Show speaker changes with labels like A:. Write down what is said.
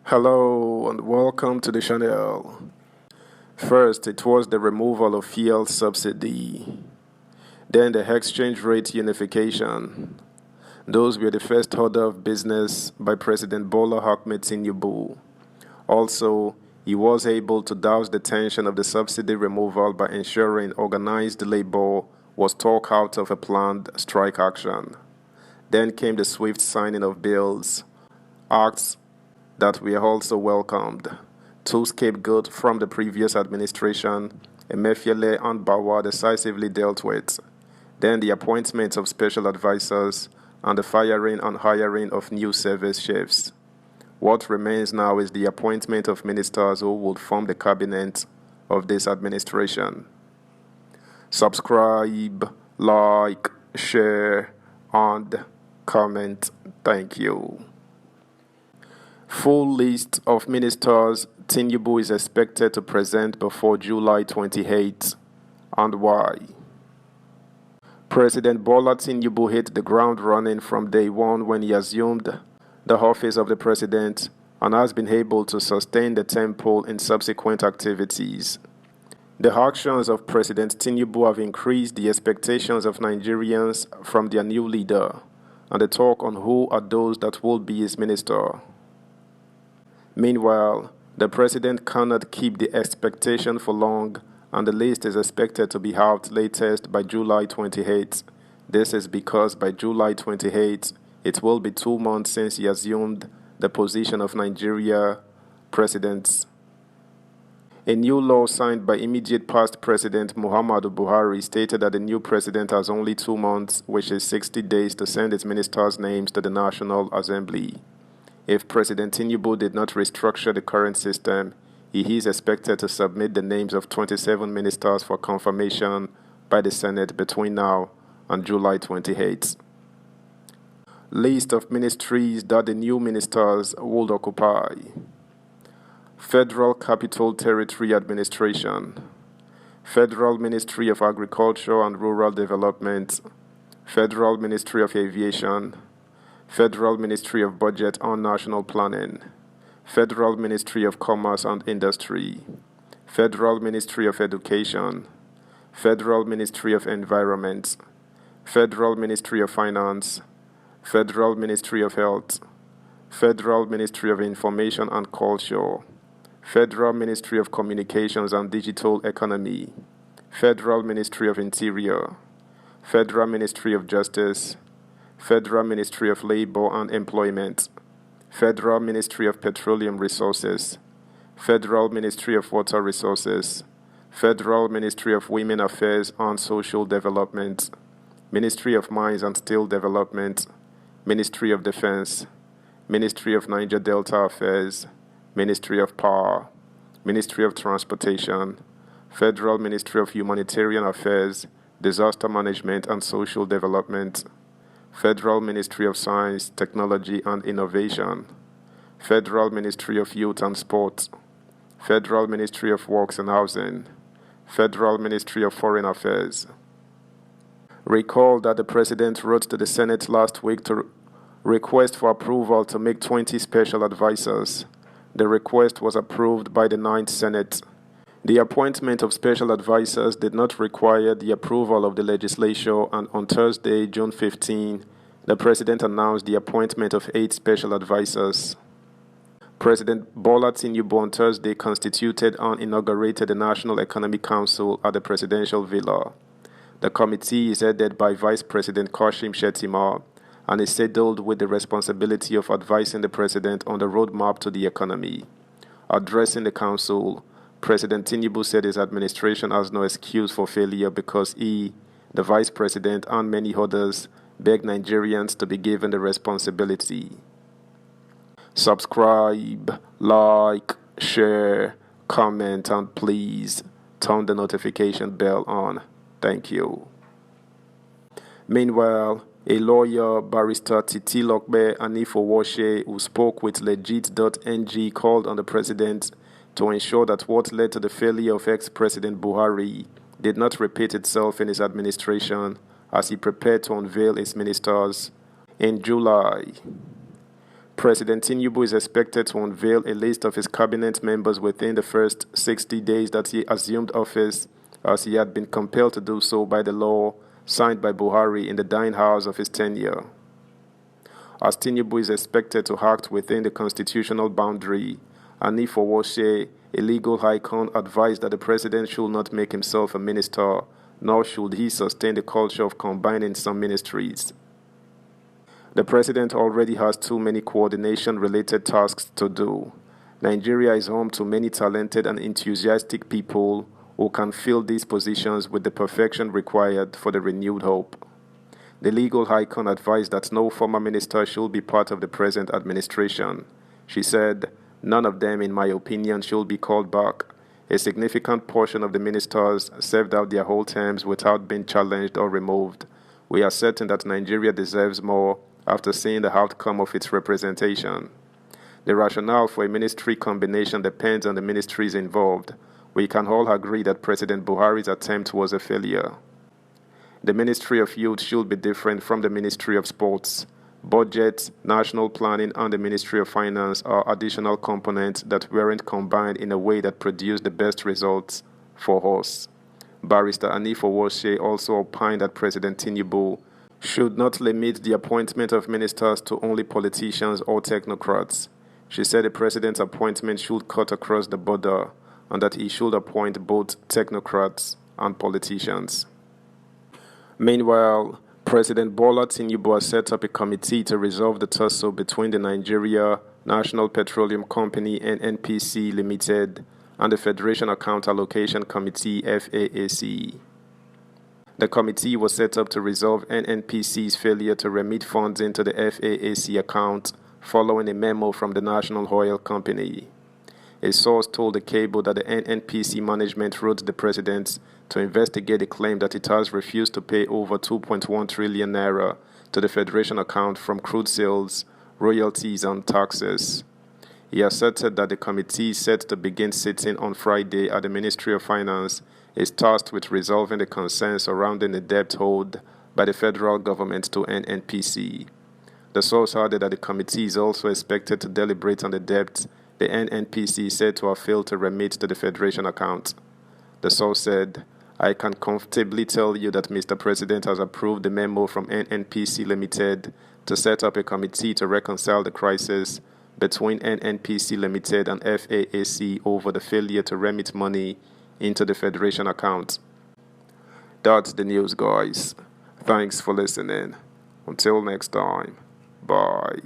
A: Hello and welcome to the channel. First, it was the removal of fuel subsidy, then the exchange rate unification. Those were the first order of business by President Bola Ahmed Tinubu. Also, he was able to douse the tension of the subsidy removal by ensuring organized labor was talked out of a planned strike action. Then came the swift signing of bills, acts that were also welcomed. Two scapegoats from the previous administration, Emefiele and Bawa, decisively dealt with. Then the appointment of special advisors and the firing and hiring of new service chiefs. What remains now is the appointment of ministers who would form the cabinet of this administration. Subscribe, like, share, and comment. Thank you. Full list of ministers Tinubu is expected to present before July 28, and why. President Bola Tinubu hit the ground running from day one when he assumed the office of the president and has been able to sustain the tempo in subsequent activities. The actions of President Tinubu have increased the expectations of Nigerians from their new leader and the talk on who are those that will be his minister. Meanwhile, the president cannot keep the expectation for long, and the list is expected to be out latest by July 28. This is because by July 28, it will be 2 months since he assumed the position of Nigeria president. A new law signed by immediate past President Muhammadu Buhari stated that the new president has only 2 months, which is 60 days, to send its ministers' names to the National Assembly. If President Tinubu did not restructure the current system, he is expected to submit the names of 27 ministers for confirmation by the Senate between now and July 28. List of ministries that the new ministers would occupy. Federal Capital Territory Administration, Federal Ministry of Agriculture and Rural Development, Federal Ministry of Aviation, Federal Ministry of Budget and National Planning, Federal Ministry of Commerce and Industry, Federal Ministry of Education, Federal Ministry of Environment, Federal Ministry of Finance, Federal Ministry of Health, Federal Ministry of Information and Culture, Federal Ministry of Communications and Digital Economy, Federal Ministry of Interior, Federal Ministry of Justice, Federal Ministry of Labor and Employment, Federal Ministry of Petroleum Resources, Federal Ministry of Water Resources, Federal Ministry of Women Affairs and Social Development, Ministry of Mines and Steel Development, Ministry of Defense, Ministry of Niger Delta Affairs, Ministry of Power, Ministry of Transportation, Federal Ministry of Humanitarian Affairs, Disaster Management and Social Development, Federal Ministry of Science, Technology and Innovation, Federal Ministry of Youth and Sports, Federal Ministry of Works and Housing, Federal Ministry of Foreign Affairs. Recall that the President wrote to the Senate last week to request for approval to make 20 special advisors. The request was approved by the 9th Senate. The appointment of special advisors did not require the approval of the legislature, and on Thursday, June 15, the President announced the appointment of 8 special advisors. President Bola Tinubu on Thursday constituted and inaugurated the National Economic Council at the Presidential Villa. The committee is headed by Vice President Kashim Shettima and is saddled with the responsibility of advising the President on the roadmap to the economy. Addressing the Council, President Tinubu said his administration has no excuse for failure because he, the Vice President, and many others beg Nigerians to be given the responsibility. Subscribe, like, share, comment, and please turn the notification bell on. Thank you. Meanwhile, a lawyer, Barrister Titi Lokbe Anifowoshe, who spoke with Legit.ng, called on the President to ensure that what led to the failure of ex-President Buhari did not repeat itself in his administration as he prepared to unveil his ministers in July. President Tinubu is expected to unveil a list of his cabinet members within the first 60 days that he assumed office, as he had been compelled to do so by the law signed by Buhari in the dying hours of his tenure. As Tinubu is expected to act within the constitutional boundary, Anifowose, a legal icon, advised that the president should not make himself a minister, nor should he sustain the culture of combining some ministries. The president already has too many coordination-related tasks to do. Nigeria is home to many talented and enthusiastic people who can fill these positions with the perfection required for the renewed hope. The legal icon advised that no former minister should be part of the present administration. She said, "None of them, in my opinion, should be called back. A significant portion of the ministers served out their whole terms without being challenged or removed. We are certain that Nigeria deserves more after seeing the outcome of its representation. The rationale for a ministry combination depends on the ministries involved. We can all agree that President Buhari's attempt was a failure. The Ministry of Youth should be different from the Ministry of Sports. Budget, national planning, and the Ministry of Finance are additional components that weren't combined in a way that produced the best results for us." Barrister Anifowose also opined that President Tinubu should not limit the appointment of ministers to only politicians or technocrats. She said the president's appointment should cut across the border and that he should appoint both technocrats and politicians. Meanwhile, President Bola Tinubu has set up a committee to resolve the tussle between the Nigeria National Petroleum Company NNPC Limited and the Federation Account Allocation Committee FAAC. The committee was set up to resolve NNPC's failure to remit funds into the FAAC account following a memo from the National Oil Company. A source told the cable that the NNPC management wrote the president to investigate a claim that it has refused to pay over 2.1 trillion naira to the Federation account from crude sales, royalties, and taxes. He asserted that the committee, set to begin sitting on Friday at the Ministry of Finance, is tasked with resolving the concerns surrounding the debt owed by the federal government to NNPC. The source added that the committee is also expected to deliberate on the debt the NNPC said to have failed to remit to the Federation account. The source said, "I can comfortably tell you that Mr. President has approved the memo from NNPC Limited to set up a committee to reconcile the crisis between NNPC Limited and FAAC over the failure to remit money into the Federation account." That's the news, guys. Thanks for listening. Until next time, bye.